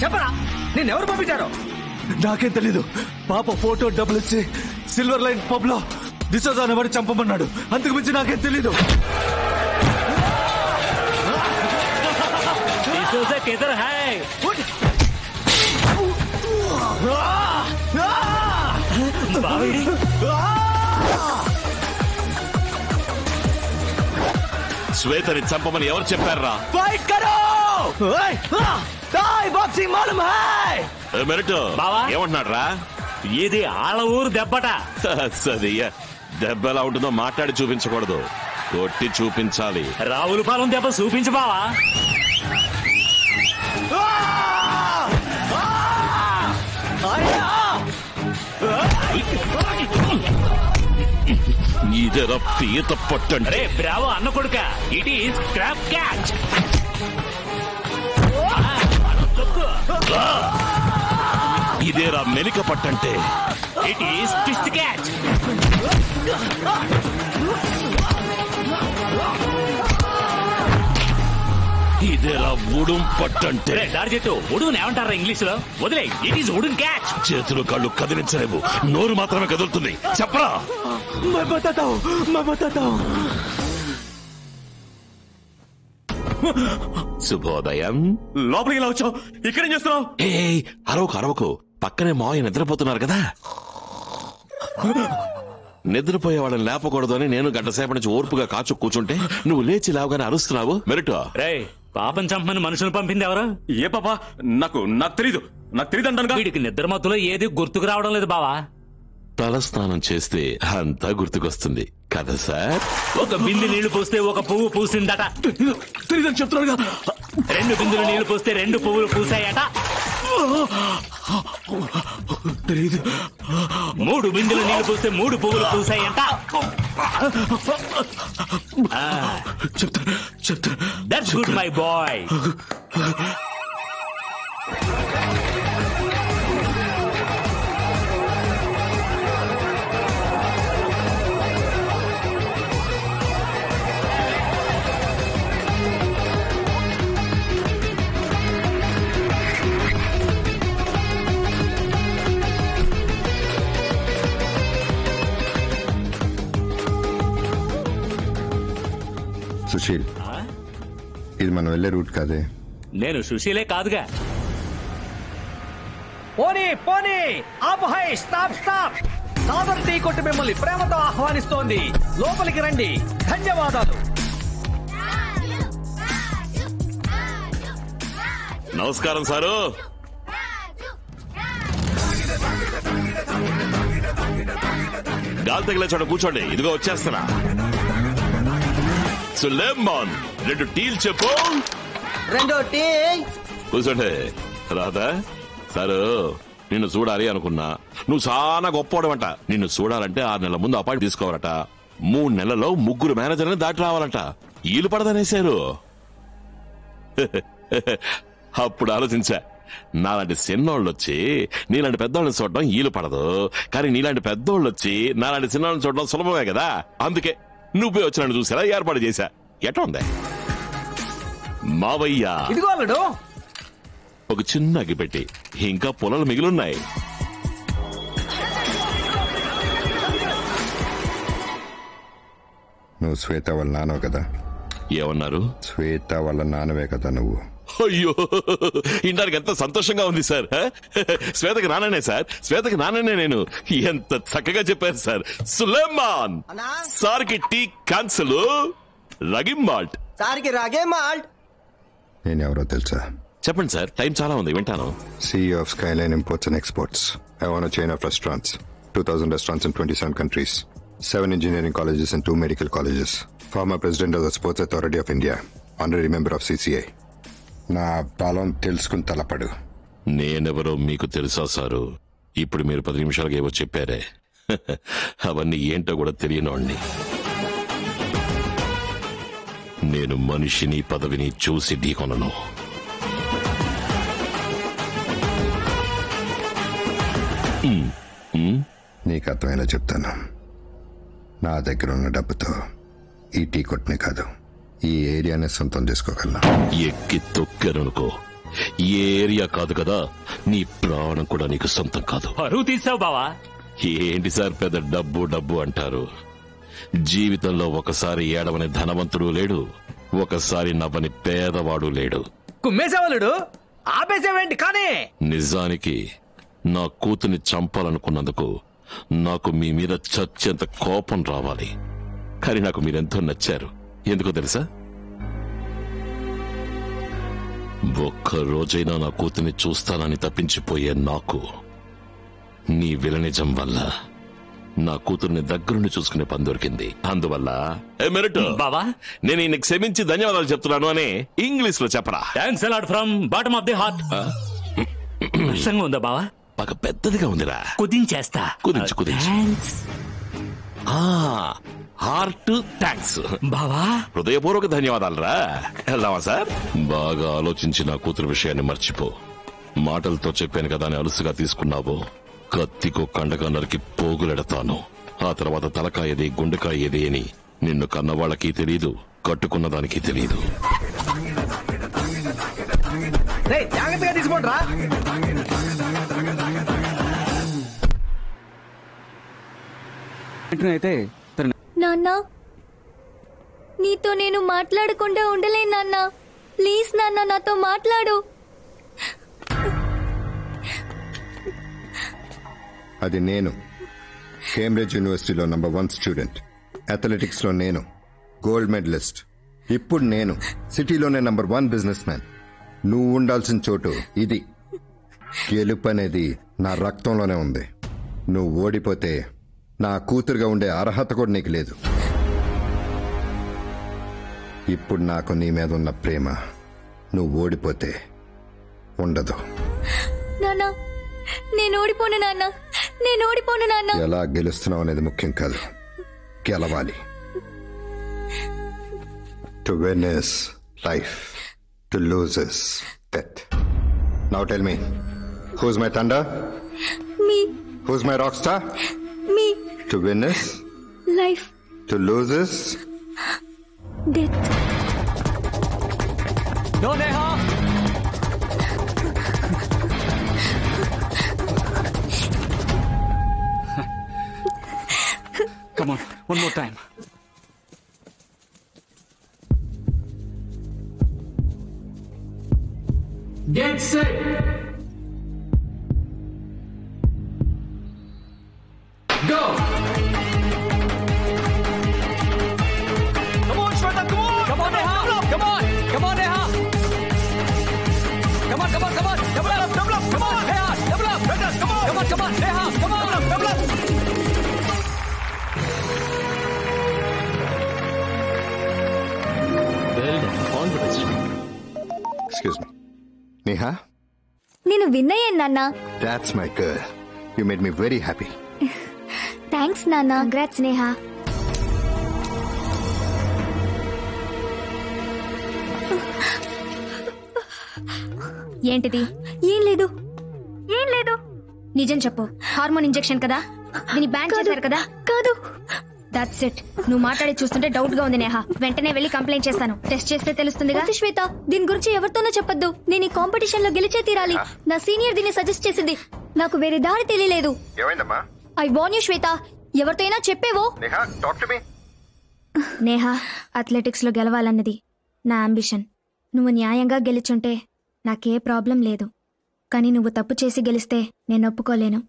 చెప్పరా నిన్నెవరు పంపించారు? నాకేం తెలీదు. పాప ఫోటో డబ్బులు ఇచ్చి సిల్వర్ లైన్ పబ్ లో డిసోజా అనేవాడు చంపమన్నాడు. అంతకు మించి నాకేం తెలీదు. శ్వేతని చంపమని ఎవరు చెప్పారా? మెరిట్ ఏమంటున్నాడు రా? ఇది ఆళ్ళ ఊరు దెబ్బట. సదియ్య దెబ్బ ఎలా ఉంటుందో మాట్లాడి చూపించకూడదు, కొట్టి చూపించాలి. రావులపాలెం దెబ్బ చూపించు బావా. ఇదేరా పీత పట్టండి. రే బ్రావో అన్న కొడుక, ఇట్ ఈస్ క్రాప్ క్యాచ్. ఇదేరా మెలిక పట్టంటే. It is twist catch. ఇదేరా ఉడుం పట్టంటే. దాడి చెట్టు ఉడున్ ఏమంటారా ఇంగ్లీష్ లో? వదిలే, ఇట్ ఈస్ ఉడున్ క్యాచ్. చేతులు కళ్ళు కదిలించలేవు, నోరు మాత్రమే కదులుతుంది. చెప్పరా? శుభోదయం. లోపలికి ఇలా వచ్చావు, ఇక్కడేం చేస్తున్నావు? అరవకు. పక్కనే మావయ్య నిద్రపోతున్నారు కదా. నిద్రపోయే వాళ్ళని లేపకూడదు అని నేను గంట సేపటి నుంచి ఓర్పుగా కాచు కూర్చుంటే నువ్వు లేచి లేవగానే అరుస్తున్నావు. మెరిట్ రే, పాపం చంపమని మనుషులు పంపింది ఎవరు? ఏ పాప? నాకు తెలీదు అంటాను. వీడికి నిద్ర మత్తులో ఏది గుర్తుకు రావడం లేదు బావా. తలస్నానం చేస్తే అంతా గుర్తుకొస్తుంది కదా సార్. ఒక బిందు నీళ్లు పోస్తే ఒక పువ్వు పూసిందట. తెలీదని చెప్తున్నాడుగా. 2 బిందులు నీళ్లు పోస్తే 2 పువ్వులు పూసాయట. 3 బిందులు నీళ్లు పోస్తే 3 పువ్వులు పూసాయంట. చెప్తా. That's good my boy. Sushil, ఇది మనం వెళ్లే రూట్ కాదే. నేను సుశీలే కాదుగా. పోనీ ఆపు. High, stop. సాదర్ టీ కొట్టి మిమ్మల్ని ప్రేమతో ఆహ్వానిస్తోంది. లోపలికి రండి. ధన్యవాదాలు. నమస్కారం సారు. గాలి తగిలే చోట కూర్చోండి. ఇదిగో వచ్చేస్తున్నా. సులేమాన్, 2 టీలు చెప్పు. 2 టీ. కూర్చోండి. రాదా సారు, నిన్ను చూడాలి అనుకున్నా. నువ్వు చాలా గొప్పవాడమంట. నిన్ను చూడాలంటే 6 నెలల ముందు అపాయింట్ తీసుకోవాలట. 3 నెలల్లో 3 మేనేజర్ని దాటి రావాలంట. ఈలు పడదనేశారు. అప్పుడు ఆలోచించా, నాలాంటి చిన్నోళ్ళు వచ్చి నీలాంటి పెద్దోళ్ళని చూడడం ఈలు పడదు, కానీ నీలాంటి పెద్దోళ్ళు వచ్చి నాలాంటి చిన్నోళ్ళని చూడడం సులభమే కదా. అందుకే నువ్వే వచ్చినట్టు చూసారా ఏర్పాటు చేశా. ఎట్లా ఉంది మావయ్య? ఇదిగో అల్లుడు. ఒక చిన్న అగ్గిపెట్టి, ఇంకా పొలాలు మిగిలిన్నాయి. నువ్వు శ్వేత వాళ్ళ నాన్నవే కదా? ఏమన్నారు? శ్వేత వాళ్ళ నాన్నవే కదా నువ్వు? అయ్యో, ఇండానికి ఎంత సంతోషంగా ఉంది సార్. శ్వేతకి నాన్ననే సార్, శ్వేతకి నాన్ననే నేను. ఎంత చక్కగా చెప్పారు సార్. సులేమాన్ సార్కి టీ క్యాన్సిల్, రగిం మాల్ట్. సార్కి రాగే మాల్ట్. నేనెవరో తెలుసా? చెప్పండి సార్, టైం చాలా ఉంది, వింటాను. CEO of Skyline Imports and Exports. I own a chain of restaurants. 2,000 restaurants in 27 countries. 7 engineering colleges and 2 medical colleges. Former president of the Sports Authority of India. Honorary member of CCI. నా బలం తెలుసుకుని తలపడు. నేనెవరో మీకు తెలుసా sir? ఇప్పుడు మీరు 10 నిమిషాలుగా ఏవో చెప్పారే, అవన్నీ ఏంటో కూడా తెలియనోడిని. నేను మనిషిని పదవిని చూసి ఢీకొనను. నీకు అర్థమయ్యేలా చెప్తాను. నా దగ్గర ఉన్న డబ్బుతో ఈ టీ కొట్టునే కాదు, ఈ ఏరియానే సొంతం చేసుకోగలను. ఎక్కి తొక్కారనుకో, ఈ ఏరియా కాదు కదా, నీ ప్రాణం కూడా నీకు సొంతం కాదు. పరువు తీసావు బావా. ఏంటి సార్ పెద్ద డబ్బు డబ్బు అంటారు? జీవితంలో ఒకసారి ఏడవని ధనవంతుడు లేడు, ఒకసారి నవ్వని పేదవాడు లేడు. కుమ్మేసేవాళ్ళుడు ఆపేసేవేంటి కానీ? నిజానికి నా కూతుర్ని చంపాలనుకున్నందుకు నాకు మీ మీద చచ్చేంత కోపం రావాలి. కానీ నాకు మీరెంతో నచ్చారు. ఎందుకో తెలుసా? ఒక్క రోజైనా నా కూతుర్ని చూస్తానని తప్పించిపోయే నాకు నీ విలనిజం వల్ల నా కూతుర్ని దగ్గరుండి చూసుకునే పని దొరికింది. అందువల్ల మెరిట్ బావా, నేను ఈయన క్షమించి ధన్యవాదాలు చెప్తున్నాను అని ఇంగ్లీష్ లో చెప్పరా. Thanks a lot from bottom of the heart. వర్షంగా ఉందా బావా? బాగా పెద్దదిగా ఉందిరా. కుదించేస్తా. కుదించు కుదించు. థ్యాంక్స్ హార్ట్ థ్యాంక్స్ బావా. హృదయపూర్వక ధన్యవాదాలు రా. వెళ్దామా సార్? బాగా ఆలోచించి నా కూతురు విషయాన్ని మర్చిపో. మాటలతో చెప్పాను కదా అని అలుసుగా తీసుకున్నావు, కత్తికో కండగా నరికి పోగులెడతాను. ఆ తర్వాత తలకాయది గుండెకాయది అని నిన్ను కన్నవాళ్ళకి తెలీదు, కట్టుకున్న దానికి తెలీదు. జాగ్రత్తగా తీసుకోండి రా. అయితే నాన్న, నీతో నేను మాట్లాడకుండా ఉండలేను నాన్న. ప్లీజ్ నాన్న, నాతో మాట్లాడు. అది నేను కేంబ్రిడ్జ్ యూనివర్సిటీలో నంబర్ 1 స్టూడెంట్, అథ్లెటిక్స్ లో నేను గోల్డ్ మెడలిస్ట్. ఇప్పుడు నేను సిటీలోనే నంబర్ 1 బిజినెస్ మ్యాన్. నువ్వు ఉండాల్సిన చోటు ఇది. గెలుపు అనేది నా రక్తంలోనే ఉంది. నువ్వు ఓడిపోతే నా కూతురుగా ఉండే అర్హత కూడా నీకు లేదు. ఇప్పుడు నాకు నీ మీద ఉన్న ప్రేమ నువ్వు ఓడిపోతే ఉండదు. నాన్న, నేను ఓడిపోను నాన్న, నేను ఓడిపోను నాన్న. ఎలా గెలుస్తున్నావు అనేది ముఖ్యం కాదు, గెలవాలి. To win is life, to lose is death. Now tell me, who's my thunder? Me. Who's my rock star? Me. To win is life, to lose is death. No Neha. Come on, one more time. Get set. Go. Come on, Shweta, come on. Come on, Neha. Come on. Come on, Neha. Come on, come on, come on. Double up, double up. Come on, Neha. Double up. Better. Come on. Come on, come on, Neha. Come on, double up. Excuse me, Neha. నేను win అయ్యాను నాన్న. That's my girl. You made me very happy. Thanks నాన్న. Congrats Neha. ఏంటిది? ఏం లేదు, ఏం లేదు. నిజం చెప్పు. హార్మోన్ ఇంజెక్షన్ కదా? దీన్ని బ్యాన్ చేశారు కదా? కాదు. That's it. నువ్వు మాట్లాడి చూస్తుంటే డౌట్ గా ఉంది నేహా. వెంటనే వెళ్లి కంప్లైంట్ చేస్తాను. టెస్ట్ చేస్తే తెలుస్తుందిగా. శ్వేత, దీని గురించి ఎవరితోనో చెప్పొద్దు. నేను ఈ కాంపిటీషన్ లో గెలిచే తీరాలి. నా సీనియర్ దీన్ని సజెస్ట్ చేసింది. నాకు వేరే దారి తెలియలేదు. ఏమైందమ్మా? ఐ వార్న్ యు శ్వేత, ఎవరితోనైనా చెప్పేవో. Neha, talk to me. Neha, athletics లో గెలవాలన్నది నా అంబిషన్. నువ్వు న్యాయంగా గెలిచుంటే నాకే ప్రాబ్లం లేదు. కానీ నువ్వు తప్పు చేసి గెలిస్తే నేను ఒప్పుకోలేను.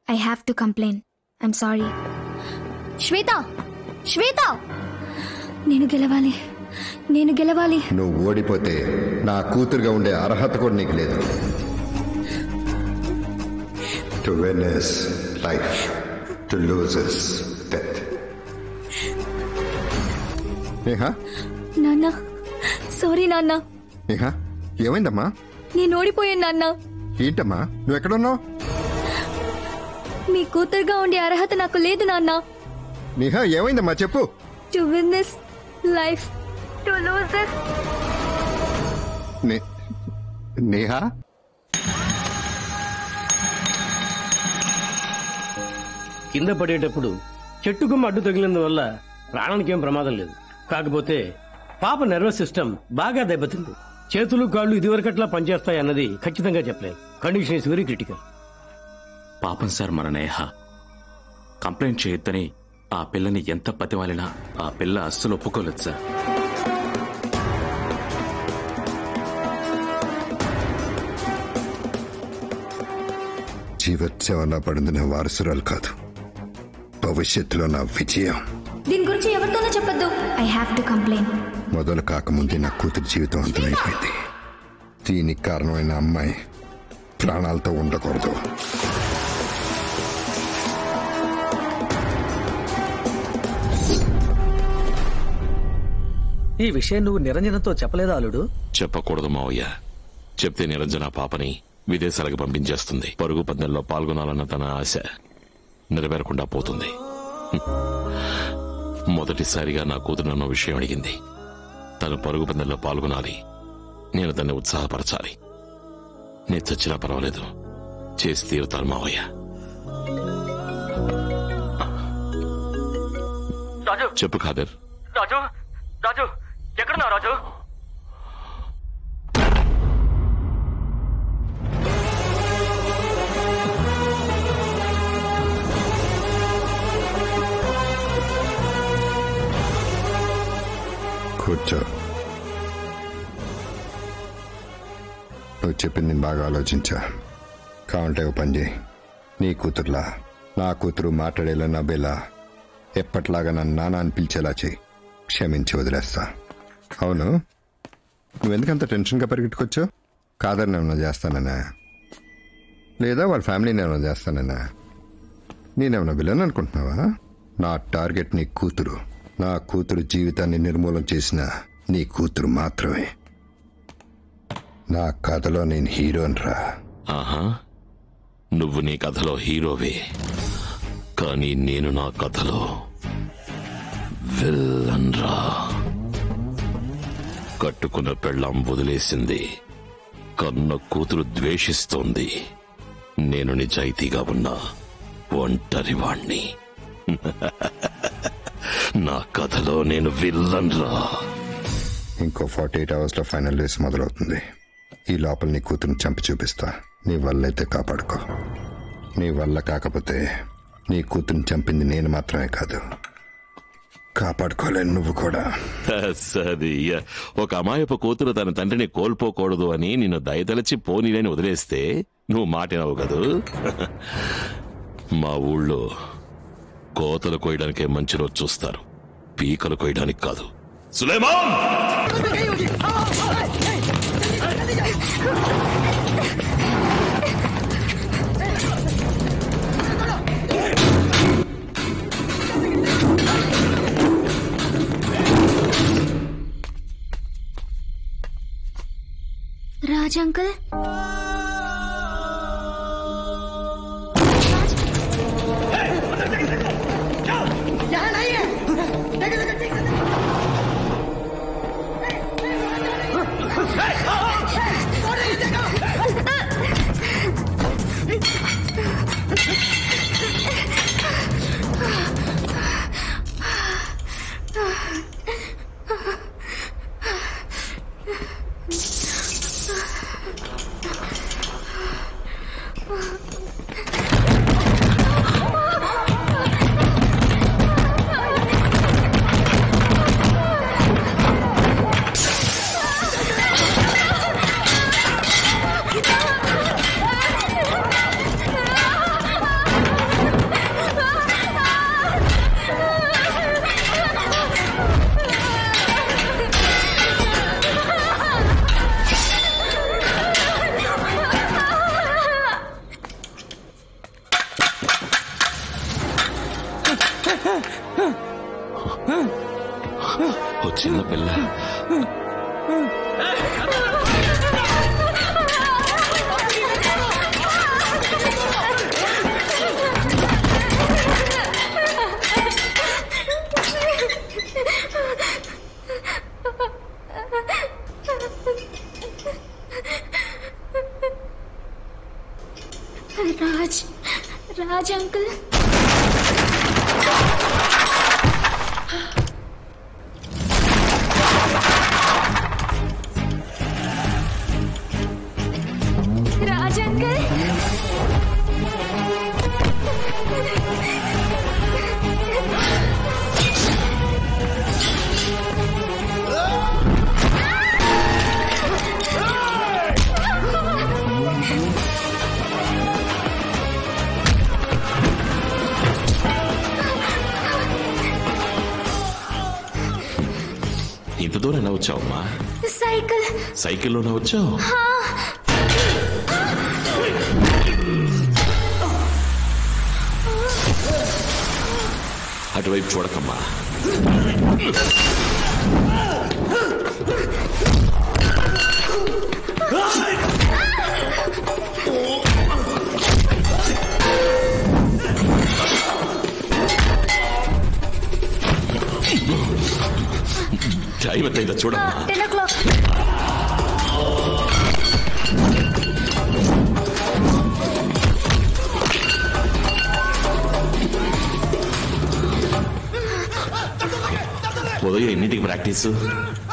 I have to complain. I'm sorry. Shweta, Shweta, నేను గెలవాలి, నేను గెలవాలి. నువ్వు ఓడిపోతే నా కూతురుగా ఉండే అర్హత కూడా నీకు లేదు. To win is life, to lose is death. Neha. నాన్న, సారీ నాన్న. నేహా, ఏమైందమ్మా? నేను ఓడిపోయాను నాన్న. ఏంటమ్మా, నువ్వు ఎక్కడున్నావు? మీ కూతురుగా ఉండే అర్హత నాకు లేదు నాన్న. నేహా, ఏమైందమ్మా చెప్పు. To win this life, to lose this. Neha, కింద పడేటప్పుడు చెట్టు కొమ్మ అడ్డు తగిలినందువల్ల ప్రాణానికి ఏం ప్రమాదం లేదు. కాకపోతే పాప నర్వస్ సిస్టమ్ బాగా దెబ్బతింది. చేతులు కాళ్ళు ఇదివరకట్లా పనిచేస్తాయి అన్నది ఖచ్చితంగా చెప్పలేదు. Condition is very critical. పాపం సార్, మన నేహ కంప్లైంట్ చేయొద్దని ఆ పిల్లని ఎంత బతిమాలినా ఆ పిల్ల అస్సలు ఒప్పుకోలేదు సార్. జీవోత్సవం పడింది నా వారసురాలు కాదు, భవిష్యత్తులో నా విజయం. దీని గురించి ఎవరితోనూ చెప్పొద్దు. I have to complaint. మొదలు కాకముందే నా కూతురు జీవితం అంతమైపోయింది. దీనికి కారణమైన అమ్మాయి ప్రాణాలతో ఉండకూడదు. ఈ విషయం నువ్వు నిరంజనతో చెప్పలేదా అల్లుడు? చెప్పకూడదు మావయ్య. చెప్తే నిరంజన పాపని విదేశాలకు పంపించేస్తుంది. పరుగు పందెంలో పాల్గొనాలన్న తన ఆశ నెరవేరకుండా పోతుంది. మొదటిసారిగా నా కూతురు నన్ను విషయం అడిగింది. తను పరుగు పందెంలో పాల్గొనాలి, నేను దాన్ని ఉత్సాహపరచాలి. నేను చచ్చినా పర్వాలేదు, చేసి తీరుతాను మావయ్య. చెప్పు ఖాదర్. రాజు, రాజు, ఎక్కడున్నావు రాజు? కూర్చో. నువ్వు చెప్పింది నేను బాగా ఆలోచించా. కావంటే ఓ పని చేయి, నీ కూతురులా నా కూతురు మాట్లాడేలా నవ్వేలా ఎప్పట్లాగా నన్ను నాన్న అని పిలిచేలా చేయి. క్షమించి వదిలేస్తా. అవును, నువ్వెందుకంత టెన్షన్గా పరిగెట్టుకొచ్చావు? కాదర్ని ఏమన్నా చేస్తానన్నా, లేదా వాళ్ళ ఫ్యామిలీని ఏమన్నా చేస్తానన్నా? నేనేమన్నా విలన్ అనుకుంటున్నావా? నా టార్గెట్ నీ కూతురు. నా కూతురు జీవితాన్ని నిర్మూలన చేసిన నీ కూతురు మాత్రమే. నా కథలో నేను హీరోని రా. ఆహా, నువ్వు నీ కథలో హీరోవే, కానీ నేను నా కథలో విలన్ రా. కట్టుకున్న పెళ్ళాం వదిలేసింది, కన్న కూతురు ద్వేషిస్తోంది. నేను నిజాయితీగా ఉన్నా ఒంటరి వాణ్ణి. నా కథలో నేను విలన్ రా. ఇంకో 48 అవర్స్ లో ఫైనల్ రేస్ మొదలవుతుంది. ఈ లోపల నీ కూతురుని చంపి చూపిస్తా. నీ వల్ల అయితే కాపాడుకో. నీ వల్ల కాకపోతే నీ కూతురుని చంపింది నేను మాత్రమే కాదు, కాపాడుకోలేను నువ్వు కూడా. సది ఒక అమాయపు కూతురు తన తండ్రిని కోల్పోకూడదు అని నిన్ను దయతలచి పోనీలని వదిలేస్తే నువ్వు మాటినవు కదూ. మా ఊళ్ళో కోతలు కోయడానికే మంచి రోజు చూస్తారు, పీకలు కోయడానికి కాదు. సులేమాన్! రాజ్ అంకుల్, చిన్న పిల్ల రాజ్ అంకుల్, రాజంకల్ ఇంత దూరం ఎలా వచ్చావమ్మా? సైకిల్ సైకిల్లోనే వచ్చావు? అటువైపు చూడకమ్మా. టైం ఎంతైందో చూడమ్మా. 10 o'clock. ఉదయం ఎన్నింటికి ప్రాక్టీస్?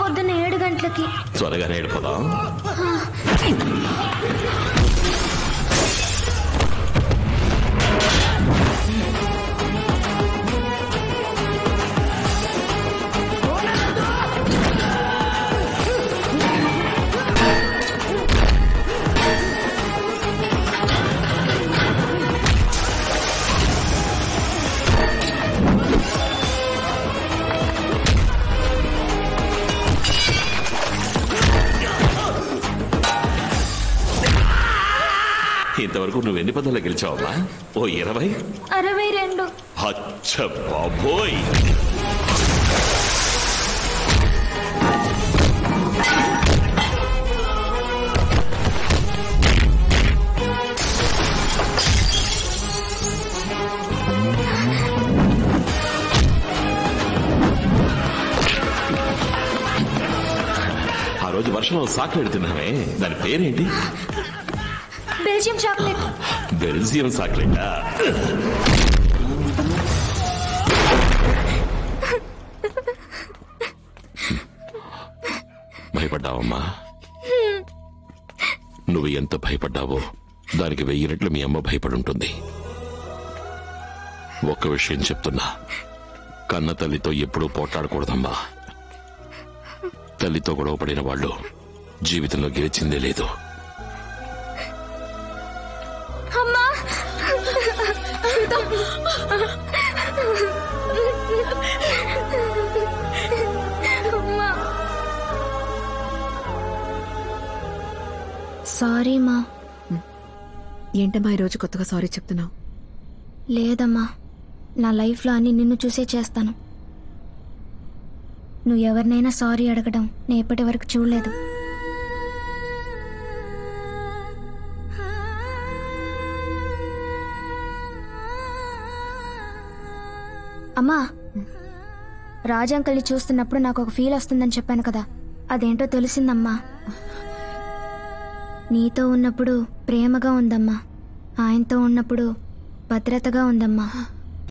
పొద్దున్న 7 గంటలకి. త్వరగానే వెళ్ళిపోదాం. ఇంతవరకు నువ్వు ఎన్ని పదాలు గెలిచావమ్మా? ఓ 20? 62. అచ్చ బాబోయ్. ఆ రోజు వర్షంలో చాక్లెట్ తిన్నామే, దాని పేరేంటి? Belgium chocolate. బెల్జియం చాక్లెటా? భయపడ్డావమ్మా? నువ్వు ఎంత భయపడ్డావో దానికి 1000 రెట్లు మీ అమ్మ భయపడుంటుంది. ఒక్క విషయం చెప్తున్నా, కన్న తల్లితో ఎప్పుడూ పోట్లాడకూడదమ్మా. తల్లితో గొడవపడిన వాళ్ళు జీవితంలో గెలిచిందే లేదు. సారీ మా. ఏంటమ్మా ఈరోజు కొత్తగా సారీ చెప్తున్నావు? లేదమ్మా, నా లైఫ్లో అన్ని నిన్ను చూసే చేస్తాను. నువ్వు ఎవరినైనా సారీ అడగడం నేను ఇప్పటి వరకు చూడలేదు. అమ్మా, రాజంకల్ని చూస్తున్నప్పుడు నాకు ఒక ఫీల్ వస్తుందని చెప్పాను కదా, అదేంటో తెలిసిందమ్మా. నీతో ఉన్నప్పుడు ప్రేమగా ఉందమ్మా, ఆయనతో ఉన్నప్పుడు భద్రతగా ఉందమ్మా.